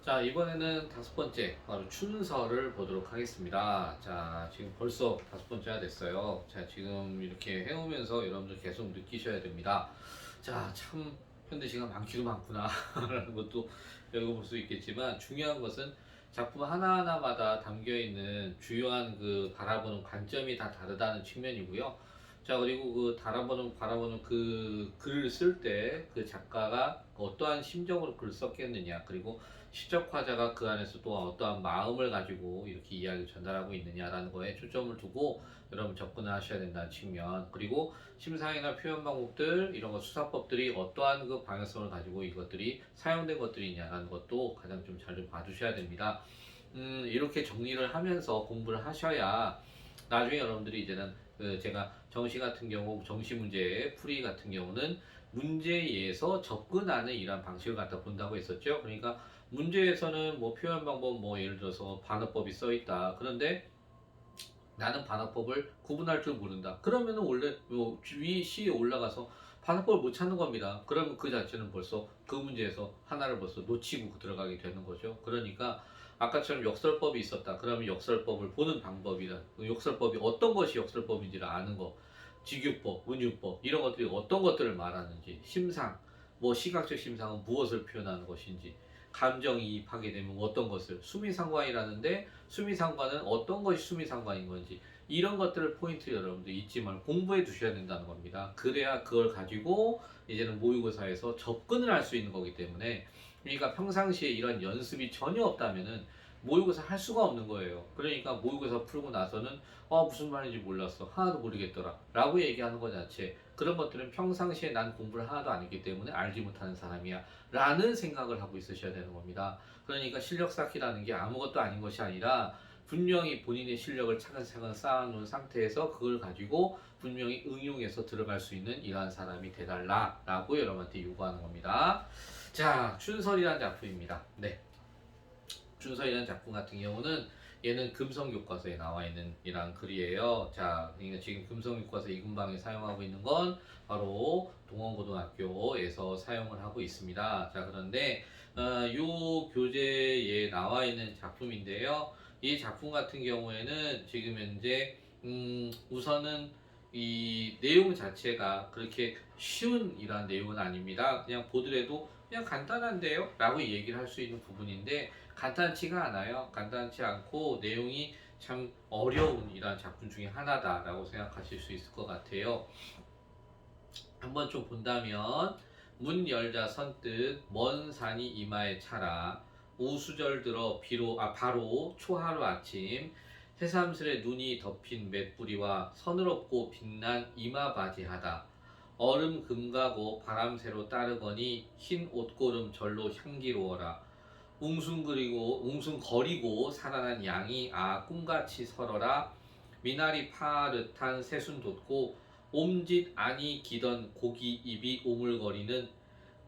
자, 이번에는 다섯 번째, 바로 춘설을 보도록 하겠습니다. 자, 지금 벌써 다섯 번째가 됐어요. 자, 지금 이렇게 해오면서 여러분들 계속 느끼셔야 됩니다. 자, 참, 현대시가 많기도 많구나. 라는 것도 읽어볼 수 있겠지만, 중요한 것은 작품 하나하나마다 담겨 있는 주요한 그 바라보는 관점이 다 다르다는 측면이고요. 자, 그리고 그 바라보는 그 글을 쓸 때 그 작가가 어떠한 심정으로 글을 썼겠느냐, 그리고 시적화자가 그 안에서 또 어떠한 마음을 가지고 이렇게 이야기를 전달하고 있느냐라는 거에 초점을 두고 여러분 접근을 하셔야 된다는 측면, 그리고 심사이나 표현 방법들 이런 거 수사법들이 어떠한 그 방향성을 가지고 이것들이 사용된 것들이냐라는 것도 가장 좀 잘 좀 봐주셔야 됩니다. 이렇게 정리를 하면서 공부를 하셔야 나중에 여러분들이 이제는 그 제가 정시 같은 경우 정시 문제 풀이 같은 경우는 문제에서 접근하는 이런 방식을 갖다 본다고 했었죠. 그러니까 문제에서는 뭐 표현 방법 뭐 예를 들어서 반어법이 써 있다. 그런데 나는 반어법을 구분할 줄 모른다. 그러면은 원래 위 시에 올라가서 반어법을 못 찾는 겁니다. 그러면 그 자체는 벌써 그 문제에서 하나를 벌써 놓치고 들어가게 되는 거죠. 그러니까 아까처럼 역설법이 있었다. 그러면 역설법을 보는 방법이라, 그 역설법이 어떤 것이 역설법인지를 아는 거, 직유법, 문유법 이런 것들이 어떤 것들을 말하는지, 심상, 뭐 시각적 심상은 무엇을 표현하는 것인지, 감정이입하게 되면 어떤 것을, 수미상관이라는데 수미상관은 어떤 것이 수미상관인 건지, 이런 것들을 포인트 여러분들 잊지 말고 공부해 두셔야 된다는 겁니다. 그래야 그걸 가지고 이제는 모의고사에서 접근을 할 수 있는 거기 때문에, 그러니까 평상시에 이런 연습이 전혀 없다면은 모의고사 할 수가 없는 거예요. 그러니까 모의고사 풀고 나서는 무슨 말인지 몰랐어, 하나도 모르겠더라 라고 얘기하는 것 자체, 그런 것들은 평상시에 난 공부를 하나도 안 했기 때문에 알지 못하는 사람이야 라는 생각을 하고 있으셔야 되는 겁니다. 그러니까 실력 쌓기라는 게 아무것도 아닌 것이 아니라 분명히 본인의 실력을 차근차근 쌓아놓은 상태에서 그걸 가지고 분명히 응용해서 들어갈 수 있는 이러한 사람이 되달라 라고 여러분한테 요구하는 겁니다. 자, 춘설이라는 작품입니다. 네, 춘설이라는 작품 같은 경우는 얘는 금성교과서에 나와 있는 이러한 글이에요. 자, 그러니까 지금 금성교과서 이군방에 사용하고 있는 건 바로 동원고등학교에서 사용을 하고 있습니다. 자, 그런데 요 교재에 나와 있는 작품인데요. 이 작품 같은 경우에는 지금 현재 우선은 이 내용 자체가 그렇게 쉬운 이러한 내용은 아닙니다. 그냥 보더라도 그냥 간단한데요? 라고 얘기를 할 수 있는 부분인데 간단치가 않아요. 간단치 않고 내용이 참 어려운 이러한 작품 중에 하나다라고 생각하실 수 있을 것 같아요. 한번 좀 본다면, 문 열자 선뜻 먼 산이 이마에 차라, 우수절 들어 바로 초하루 아침, 새삼스레 눈이 덮인 맷뿌리와 서늘없고 빛난 이마바지하다. 얼음 금가고 바람새로 따르거니 흰 옷고름 절로 향기로워라. 웅숭거리고 살아난 양이 꿈같이 설어라. 미나리 파릇한 새순 돋고 옴짓 아니 기던 고기 입이 오물거리는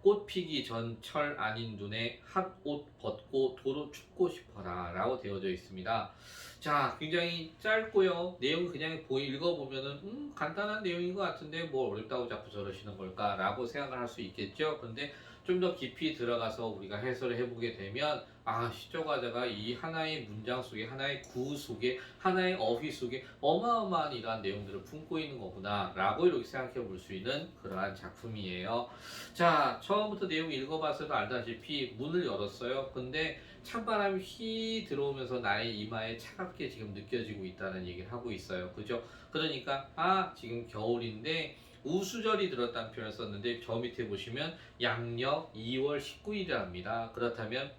꽃 피기 전 철 아닌 눈에 핫옷 벗고 도로 춥고 싶어라 라고 되어져 있습니다. 자, 굉장히 짧고요. 내용 그냥 읽어보면은 간단한 내용인 것 같은데 뭘 어렵다고 자꾸 저러시는 걸까 라고 생각을 할 수 있겠죠. 근데 좀 더 깊이 들어가서 우리가 해설을 해보게 되면, 시조가자가 이 하나의 문장 속에, 하나의 구 속에, 하나의 어휘 속에 어마어마한 이러한 내용들을 품고 있는 거구나 라고 이렇게 생각해 볼 수 있는 그러한 작품이에요. 자, 처음부터 내용 읽어봤어도 알다시피 문을 열었어요. 근데 찬바람이 휘 들어오면서 나의 이마에 차갑게 지금 느껴지고 있다는 얘기를 하고 있어요. 그죠? 그러니까 지금 겨울인데 우수절이 들었다는 표현을 썼는데, 저 밑에 보시면 양력 2월 19일이랍니다. 그렇다면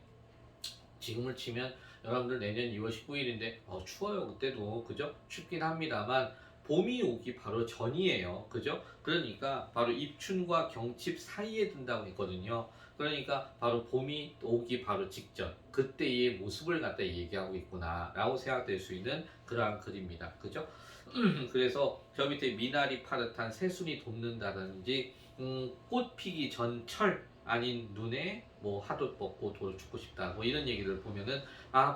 지금을 치면 여러분들 내년 2월 19일인데 추워요. 그때도. 그죠? 춥긴 합니다만 봄이 오기 바로 전이에요. 그죠? 그러니까 바로 입춘과 경칩 사이에 든다고 했거든요. 그러니까 바로 봄이 오기 바로 직전, 그때의 모습을 갖다 얘기하고 있구나 라고 생각될 수 있는 그러한 글입니다. 그죠? 그래서 저 밑에 미나리 파릇한 새순이 돋는다든지, 꽃 피기 전 철 아닌 눈에 뭐 하도 뻗고 돌을 죽고 싶다 뭐 이런 얘기를 보면은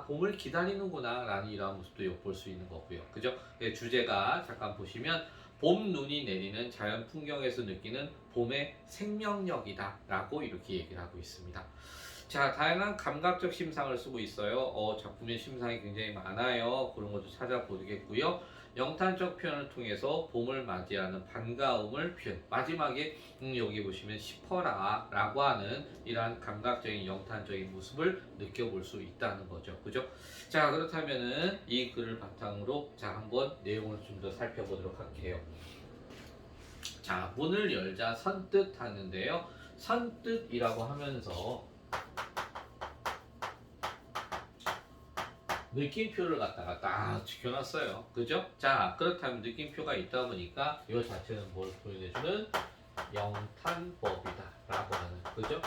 봄을 기다리는구나 라는 이러한 모습도 엿볼 수 있는 거고요. 그죠? 주제가 잠깐 보시면 봄 눈이 내리는 자연 풍경에서 느끼는 봄의 생명력이다 라고 이렇게 얘기를 하고 있습니다. 자, 다양한 감각적 심상을 쓰고 있어요. 작품의 심상이 굉장히 많아요. 그런 것도 찾아보겠고요. 영탄적 표현을 통해서 봄을 맞이하는 반가움을 표현. 마지막에 여기 보시면 싶어라 라고 하는 이러한 감각적인 영탄적인 모습을 느껴볼 수 있다는 거죠. 그죠? 자, 그렇다면은 이 글을 바탕으로 자, 한번 내용을 좀 더 살펴보도록 할게요. 자, 문을 열자 선뜻 하는데요. 선뜻이라고 하면서 느낌표를 갖다가 딱 지켜놨어요. 그죠? 자, 그렇다면 느낌표가 있다 보니까 이 자체는 뭘 표현해주는 영탄법이다 라고 하는, 그죠?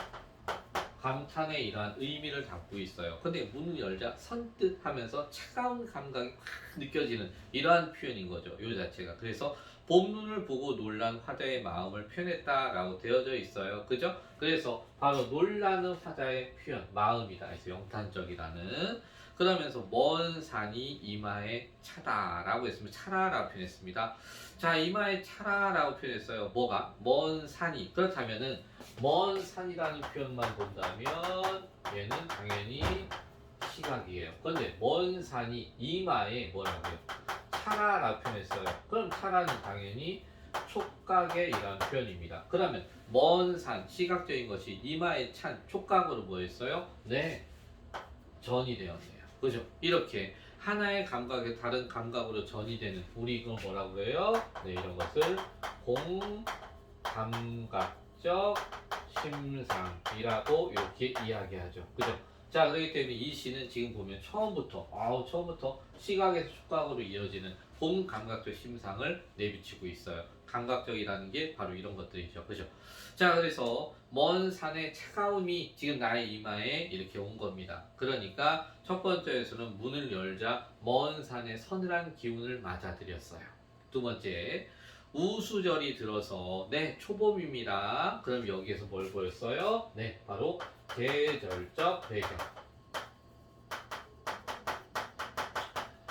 감탄의 이러한 의미를 담고 있어요. 근데 문을 열자 선뜻 하면서 차가운 감각이 확 느껴지는 이러한 표현인 거죠. 이 자체가. 그래서 봄눈을 보고 놀란 화자의 마음을 표현했다라고 되어져 있어요. 그죠? 그래서 바로 놀라는 화자의 표현, 마음이다. 그래서 영탄적이라는. 그러면서 먼 산이 이마에 차다라고 했습니다. 차라라고 표현했습니다. 자, 이마에 차라라고 표현했어요. 뭐가? 먼 산이. 그렇다면은 먼 산이라는 표현만 본다면 얘는 당연히 시각이에요. 그런데 먼 산이 이마에 뭐라고요? 차라라고 표현했어요. 그럼 차라는 당연히 촉각의 이런 표현입니다. 그러면 먼 산, 시각적인 것이 이마에 찬 촉각으로 뭐 했어요? 네, 전이 되었네요. 그죠? 이렇게 하나의 감각에 다른 감각으로 전이 되는, 우리 이걸 뭐라고 해요? 네, 이런 것을 공감각적 심상이라고 이렇게 이야기하죠. 그죠? 자, 그렇기 때문에 이 시는 지금 보면 처음부터 시각에서 촉각으로 이어지는 공감각적 심상을 내비치고 있어요. 감각적이라는 게 바로 이런 것들이죠. 그죠? 자, 그래서 먼 산의 차가움이 지금 나의 이마에 이렇게 온 겁니다. 그러니까 첫 번째에서는 문을 열자 먼 산의 서늘한 기운을 맞아들였어요. 두 번째, 우수절이 들어서 네, 초봄입니다. 그럼 여기에서 뭘 보였어요? 네, 바로 계절적 배경.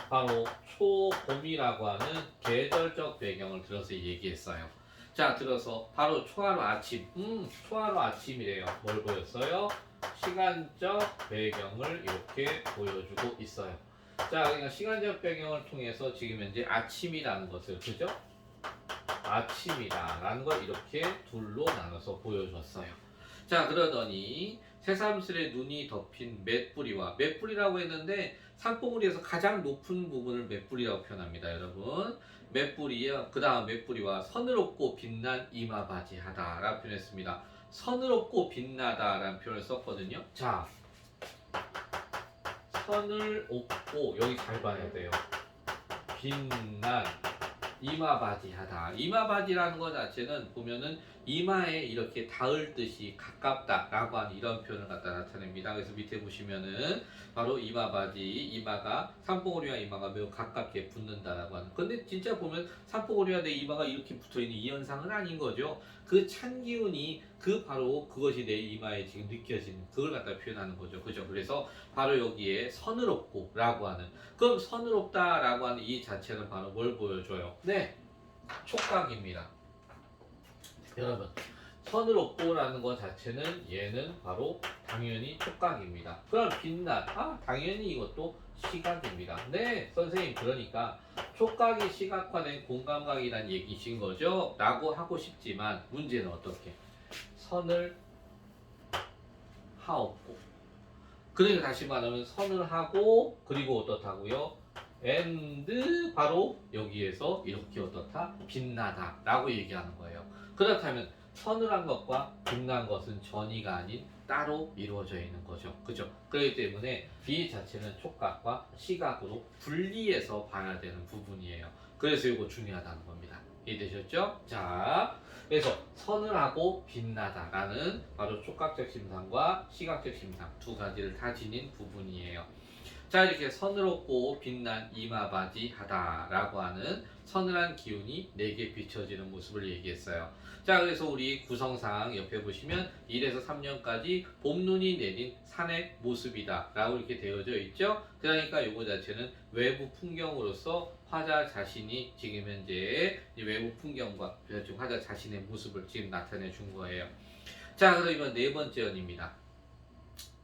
바로 초봄이라고 하는 계절적 배경을 들어서 얘기했어요. 자, 들어서 바로 초하루 아침. 초하루 아침이래요. 뭘 보였어요? 시간적 배경을 이렇게 보여주고 있어요. 자, 그러니까 시간적 배경을 통해서 지금 현재 아침이라는 것을, 그죠? 아침이다라는 걸 이렇게 둘로 나눠서 보여줬어요. 자, 그러더니 새삼스레 눈이 덮인 맷뿌리와, 맷뿌리라고 했는데 산봉우리에서 가장 높은 부분을 맷뿌리라고 표현합니다, 여러분. 맷뿌리요. 그 다음 맷뿌리와 서늘없고 빛난 이마바지하다라고 표현했습니다. 서늘없고 빛나다라는 표현을 썼거든요. 자, 서늘없고 여기 잘 봐야 돼요. 빛난 이마바지하다. 이마바지라는 것 자체는 보면은 이마에 이렇게 닿을 듯이 가깝다라고 하는 이런 표현을 갖다 나타냅니다. 그래서 밑에 보시면은 바로 이마바지, 이마가 산봉우리와 이마가 매우 가깝게 붙는다라고 하는. 근데 진짜 보면 산봉우리와 내 이마가 이렇게 붙어있는 이 현상은 아닌 거죠. 그 찬 기운이 바로 그것이 내 이마에 지금 느껴지는 그걸 갖다 표현하는 거죠. 그죠? 그래서 바로 여기에 서늘없고라고 하는, 그럼 서늘없다라고 하는 이 자체는 바로 뭘 보여줘요? 네, 촉각입니다. 여러분, 서늘없고라는 것 자체는 얘는 바로 당연히 촉각입니다. 그럼 빛난, 당연히 이것도 시각입니다. 네, 선생님, 그러니까 촉각이 시각화된 공감각이란 얘기신 거죠? 라고 하고 싶지만 문제는 어떻게? 선을 하옵고, 그러니까 다시 말하면 선을 하고, 그리고 어떻다고요? and 바로 여기에서 이렇게 어떻다? 빛나다 라고 얘기하는 거예요. 그렇다면 서늘한 것과 빛난 것은 전이가 아닌 따로 이루어져 있는 거죠. 그죠? 그렇기 때문에 이 자체는 촉각과 시각으로 분리해서 봐야 되는 부분이에요. 그래서 이거 중요하다는 겁니다. 이해되셨죠? 자, 그래서 서늘하고 빛나다라는 바로 촉각적 심상과 시각적 심상 두 가지를 다 지닌 부분이에요. 자, 이렇게 서늘없고 빛난 이마바지 하다라고 하는 서늘한 기운이 내게 비춰지는 모습을 얘기했어요. 자, 그래서 우리 구성상 옆에 보시면 1에서 3년까지 봄눈이 내린 산의 모습이다 라고 이렇게 되어져 있죠. 그러니까 이거 자체는 외부 풍경으로서 화자 자신이 지금 현재 이 외부 풍경과 지금 화자 자신의 모습을 지금 나타내 준 거예요. 자, 그러면 네 번째 연입니다.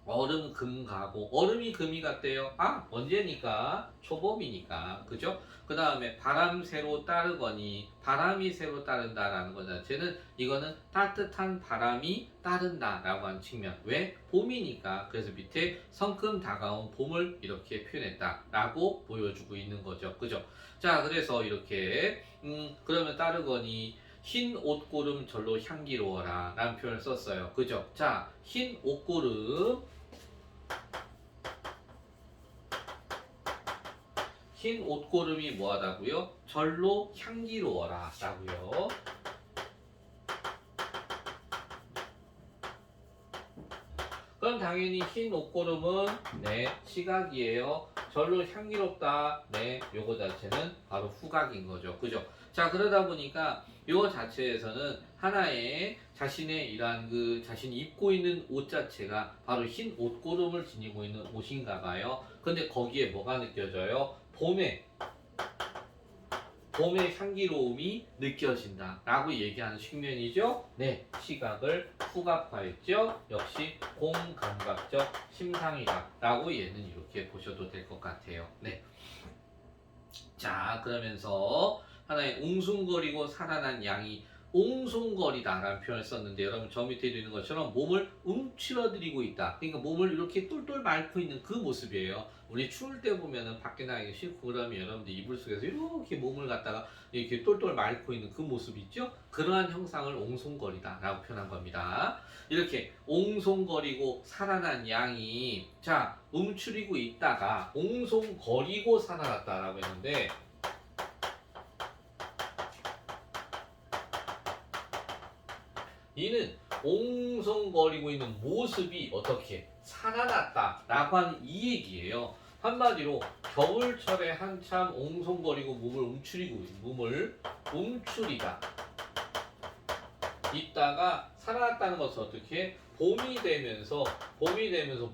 얼음 금 가고 얼음이 금이 갔대요. 아 언제니까 초봄이니까 그죠? 그 다음에 바람 새로 따르거니 바람이 새로 따른다라는 것 자체는 이거는 따뜻한 바람이 따른다라고 하는 측면. 왜? 봄이니까. 그래서 밑에 성큼 다가온 봄을 이렇게 표현했다라고 보여주고 있는 거죠. 그죠? 자 그래서 이렇게 그러면 따르거니 흰 옷고름 절로 향기로워라 라는 표현을 썼어요. 그죠? 자 흰 옷고름 흰 옷고름이 뭐하다고요? 절로 향기로워라 라고요. 그럼 당연히 흰 옷고름은 네 시각이에요. 절로 향기롭다. 네 요거 자체는 바로 후각인 거죠. 그죠? 자 그러다 보니까 요 자체에서는 하나의 자신의 이러한 그 자신이 입고 있는 옷 자체가 바로 흰 옷고름을 지니고 있는 옷인가 봐요. 근데 거기에 뭐가 느껴져요? 봄의 향기로움이 느껴진다 라고 얘기하는 측면이죠. 네, 시각을 후각화했죠. 역시 공감각적 심상이다 라고 얘는 이렇게 보셔도 될 것 같아요. 네. 자 그러면서 하나의 웅숭거리고 살아난 양이 옹송거리다 라는 표현을 썼는데 여러분 저 밑에 있는 것처럼 몸을 움츠러들이고 있다. 그러니까 몸을 이렇게 똘똘 말고 있는 그 모습이에요. 우리 추울 때 보면은 밖에 나가기 싫고 그러면 여러분들 이불 속에서 이렇게 몸을 갖다가 이렇게 똘똘 말고 있는 그 모습 있죠? 그러한 형상을 옹송거리다 라고 표현한 겁니다. 이렇게 옹송거리고 살아난 양이 자 움츠리고 있다가 옹송거리고 살아났다 라고 했는데 이는 옹성거리고 있는 모습이 어떻게 살아났다 라고 하는 이 얘기예요. 한마디로 겨울철에 한참 옹성거리고 몸을 움츠리다 있다가 살아났다는 것은 어떻게 봄이 되면서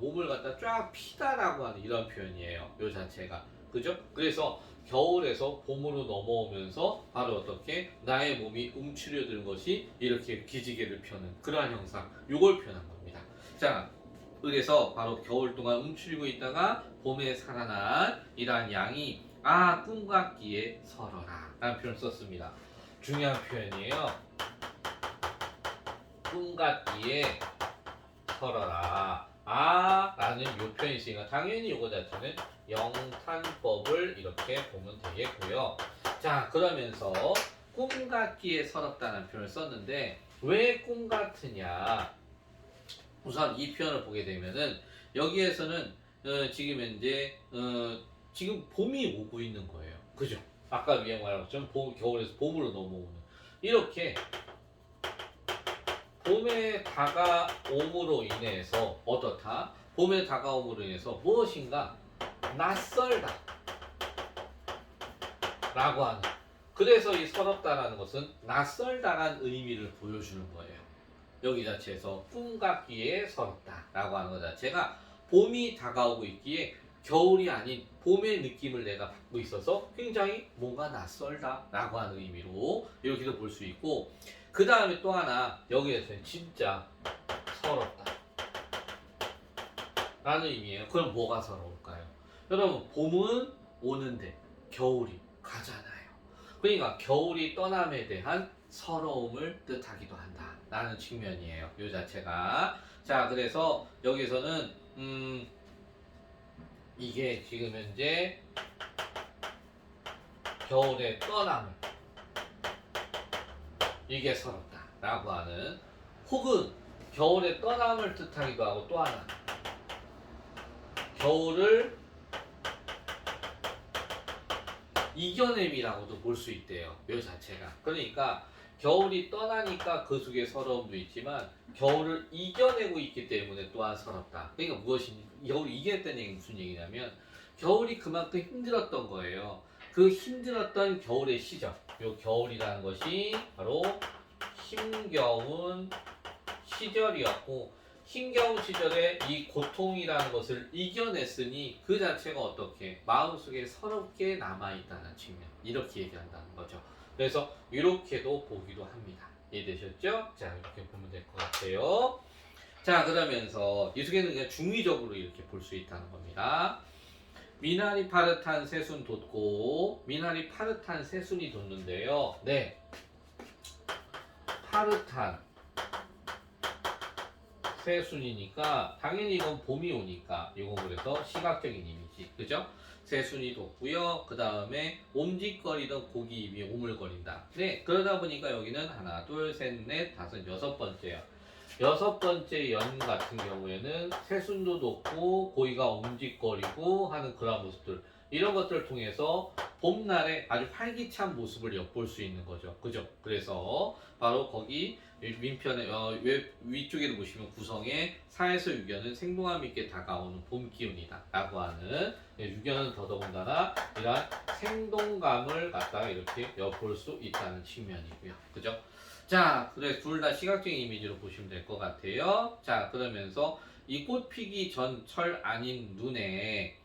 몸을 갖다 쫙 피다라고 하는 이런 표현이에요. 요 자체가 그죠? 그래서 겨울에서 봄으로 넘어오면서 바로 어떻게 나의 몸이 움츠려드는 것이 이렇게 기지개를 펴는 그러한 형상 요걸 표현한 겁니다. 자 그래서 바로 겨울 동안 움츠리고 있다가 봄에 살아난 이러한 양이 아 꿈 같기에 설어라 라는 표현을 썼습니다. 중요한 표현이에요. 꿈 같기에 설어라 라는 요 표현이 있으니까 당연히 요거 자체는 영탄법을 이렇게 보면 되겠고요. 자 그러면서 꿈 같기에 서럽다는 표현을 썼는데 왜 꿈 같으냐 우선 이 표현을 보게 되면은 여기에서는 지금 현재 지금 봄이 오고 있는 거예요. 그죠? 아까 위에 말한 것처럼 겨울에서 봄으로 넘어오는 이렇게 봄의 다가옴으로 인해서 어떻다? 봄의 다가옴으로 인해서 무엇인가 낯설다 라고 하는 그래서 이 서럽다라는 것은 낯설다라는 의미를 보여주는 거예요. 여기 자체에서 꿈 같기에 서럽다 라고 하는 것 자체가 봄이 다가오고 있기에 겨울이 아닌 봄의 느낌을 내가 받고 있어서 굉장히 뭔가 낯설다 라고 하는 의미로 이렇게도 볼 수 있고 그 다음에 또 하나 여기에서는 진짜 서럽다 라는 의미예요. 그럼 뭐가 서러울까요? 여러분 봄은 오는데 겨울이 가잖아요. 그러니까 겨울이 떠남에 대한 서러움을 뜻하기도 한다 라는 측면이에요. 이 자체가 자 그래서 여기서는 이게 지금 현재 겨울의 떠남을 이게 서럽다 라고 하는 혹은 겨울의 떠남을 뜻하기도 하고 또 하나 겨울을 이겨냄이라고도 볼 수 있대요. 요 자체가 그러니까 겨울이 떠나니까 그 속에 서러움도 있지만 겨울을 이겨내고 있기 때문에 또한 서럽다. 그러니까 무엇이니 겨울을 이겨냈다는 얘기는 무슨 얘기냐면 겨울이 그만큼 힘들었던 거예요. 그 힘들었던 겨울의 시절 요 겨울이라는 것이 바로 힘겨운 시절이었고 힘겨운 시절에 이 고통이라는 것을 이겨냈으니 그 자체가 어떻게 마음속에 서럽게 남아있다는 측면 이렇게 얘기한다는 거죠. 그래서 이렇게도 보기도 합니다. 이해되셨죠? 자 이렇게 보면 될 것 같아요. 자, 그러면서 이수계는 그냥 중의적으로 이렇게 볼 수 있다는 겁니다. 미나리 파릇한 새순 돋고 미나리 파릇한 새순이 돋는데요. 네, 파릇한 새순이니까 당연히 이건 봄이 오니까 이건 그래서 시각적인 이미지, 그죠? 새순이 돋고요. 그 다음에 옴직거리던 고기 입이 오물거린다. 네, 그러다 보니까 여기는 하나, 둘, 셋, 넷, 다섯, 여섯 번째요. 여섯 번째 연 같은 경우에는 새순도 돋고 고기가 움직거리고 하는 그런 모습들, 이런 것들을 통해서 봄날의 아주 활기찬 모습을 엿볼 수 있는 거죠. 그죠? 그래서 바로 거기 민편의 위쪽에도 보시면 구성에 4에서 6연은 생동감 있게 다가오는 봄 기운이다 라고 하는, 6연은 더더군다나 이러한 생동감을 갖다가 이렇게 엿볼 수 있다는 측면이고요. 그죠? 자, 그래 둘 다 시각적인 이미지로 보시면 될 것 같아요. 자, 그러면서 이 꽃 피기 전 철 아닌 눈에,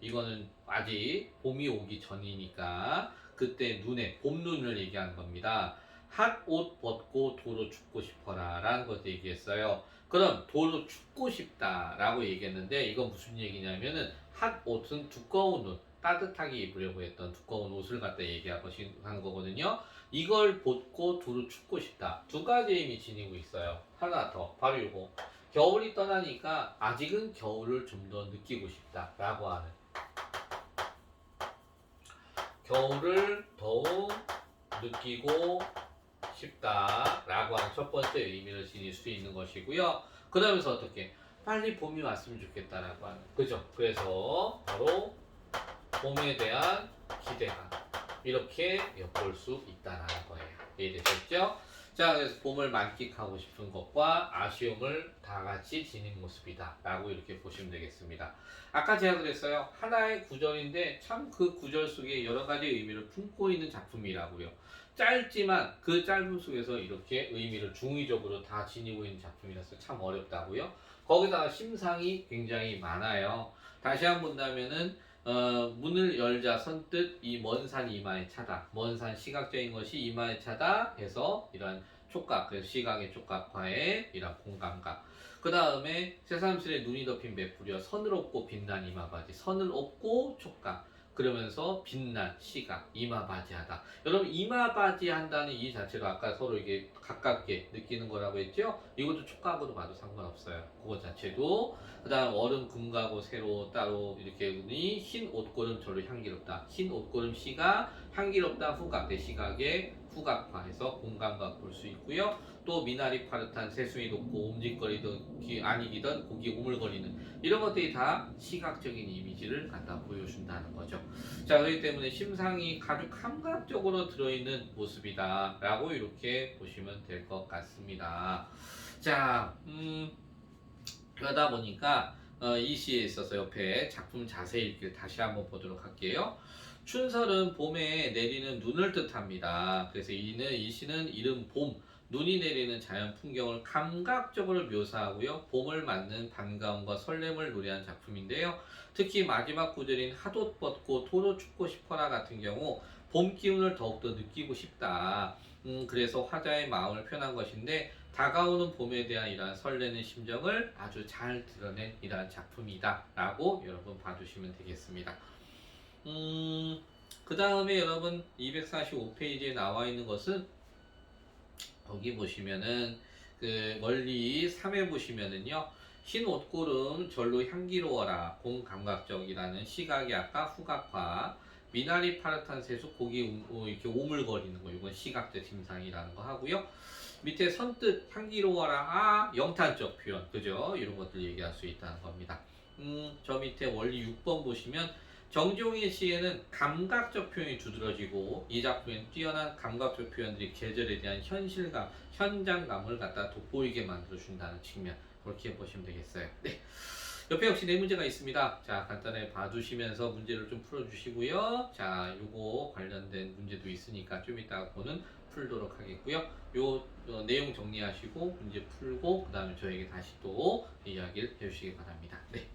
이거는 아직 봄이 오기 전이니까 그때 눈에 봄 눈을 얘기하는 겁니다. 핫 옷 벗고 도로 춥고 싶어라 라는 것을 얘기했어요. 그럼 도로 춥고 싶다 라고 얘기했는데, 이건 무슨 얘기냐면은 핫 옷은 두꺼운 옷, 따뜻하게 입으려고 했던 두꺼운 옷을 갖다 얘기하고 한 거거든요. 이걸 벗고 도로 춥고 싶다. 두 가지 의미 지니고 있어요. 하나 더, 바로 이거. 겨울이 떠나니까 아직은 겨울을 좀 더 느끼고 싶다 라고 하는, 겨울을 더욱 느끼고 싶다 라고 하는 첫 번째 의미를 지닐 수 있는 것이고요. 그러면서 어떻게 빨리 봄이 왔으면 좋겠다라고 하는, 그죠? 그래서 바로 봄에 대한 기대감, 이렇게 엿볼 수 있다는 거예요. 이해되셨죠? 자, 그래서 봄을 만끽하고 싶은 것과 아쉬움을 다 같이 지닌 모습이다 라고 이렇게 보시면 되겠습니다. 아까 제가 그랬어요. 하나의 구절인데 참 그 구절 속에 여러 가지 의미를 품고 있는 작품이라고요. 짧지만 그 짧음 속에서 이렇게 의미를 중의적으로 다 지니고 있는 작품이라서 참 어렵다고요. 거기다가 심상이 굉장히 많아요. 다시 한번 본다면은 문을 열자 선뜻 이 먼 산 이마에 차다. 먼 산 시각적인 것이 이마에 차다 해서 이런 촉각, 그래서 시각의 촉각화의 이런 공감각. 그 다음에 새삼스레 눈이 덮인 메꾸려 선을 업고 빛난 이마바지. 선을 업고 촉각. 그러면서 빛난 시각, 이마바지하다. 여러분, 이마바지 한다는 이 자체로 아까 서로 이게 가깝게 느끼는 거라고 했죠? 이것도 촉각으로 봐도 상관없어요. 그것 자체도. 그 다음 얼음 금가고 새로 따로 이렇게 보니 흰 옷고름 절로 향기롭다. 흰 옷고름 시각, 향기롭다 후각, 내 시각의 후각화해서 공감각 볼 수 있고요. 또 미나리 파릇한 새순이 돋고 움직거리던 아니기던 고기 오물거리는, 이런 것들이 다 시각적인 이미지를 갖다 보여준다는 거죠. 자, 그렇기 때문에 심상이 아주 감각적으로 들어있는 모습이다 라고 이렇게 보시면 될 것 같습니다. 자, 그러다 보니까 이 시에 있어서 옆에 작품 자세 읽기를 다시 한번 보도록 할게요. 춘설은 봄에 내리는 눈을 뜻합니다. 그래서 이 시는 이른 봄, 눈이 내리는 자연 풍경을 감각적으로 묘사하고요. 봄을 맞는 반가움과 설렘을 노래한 작품인데요. 특히 마지막 구절인 핫옷 벗고 도로 춥고 싶어라 같은 경우 봄 기운을 더욱더 느끼고 싶다. 그래서 화자의 마음을 표현한 것인데, 다가오는 봄에 대한 이러한 설레는 심정을 아주 잘 드러낸 이러한 작품이다 라고 여러분 봐주시면 되겠습니다. 그 다음에 여러분 245페이지에 나와 있는 것은, 거기 보시면은 그 멀리 3에 보시면은요, 흰 옷고름 절로 향기로워라, 공감각적이라는 시각이 아까 후각화, 미나리 파릇한 새수 고기 이렇게 오물거리는 거, 이건 시각적 심상이라는 거 하고요. 밑에 선뜻 향기로워라, 아 영탄적 표현, 그죠? 이런 것들 얘기할 수 있다는 겁니다. 저 밑에 원리 6번 보시면 정종의 시에는 감각적 표현이 두드러지고 이 작품엔 뛰어난 감각적 표현들이 계절에 대한 현실감, 현장감을 갖다 돋보이게 만들어준다는 측면, 그렇게 보시면 되겠어요. 네. 옆에 역시 네 문제가 있습니다. 자, 간단하게 봐두시면서 문제를 좀 풀어주시고요. 자, 요거 관련된 문제도 있으니까 좀 이따가 보는 풀도록 하겠고요. 요 내용 정리하시고 문제 풀고 그 다음에 저에게 다시 또 이야기를 해주시기 바랍니다. 네.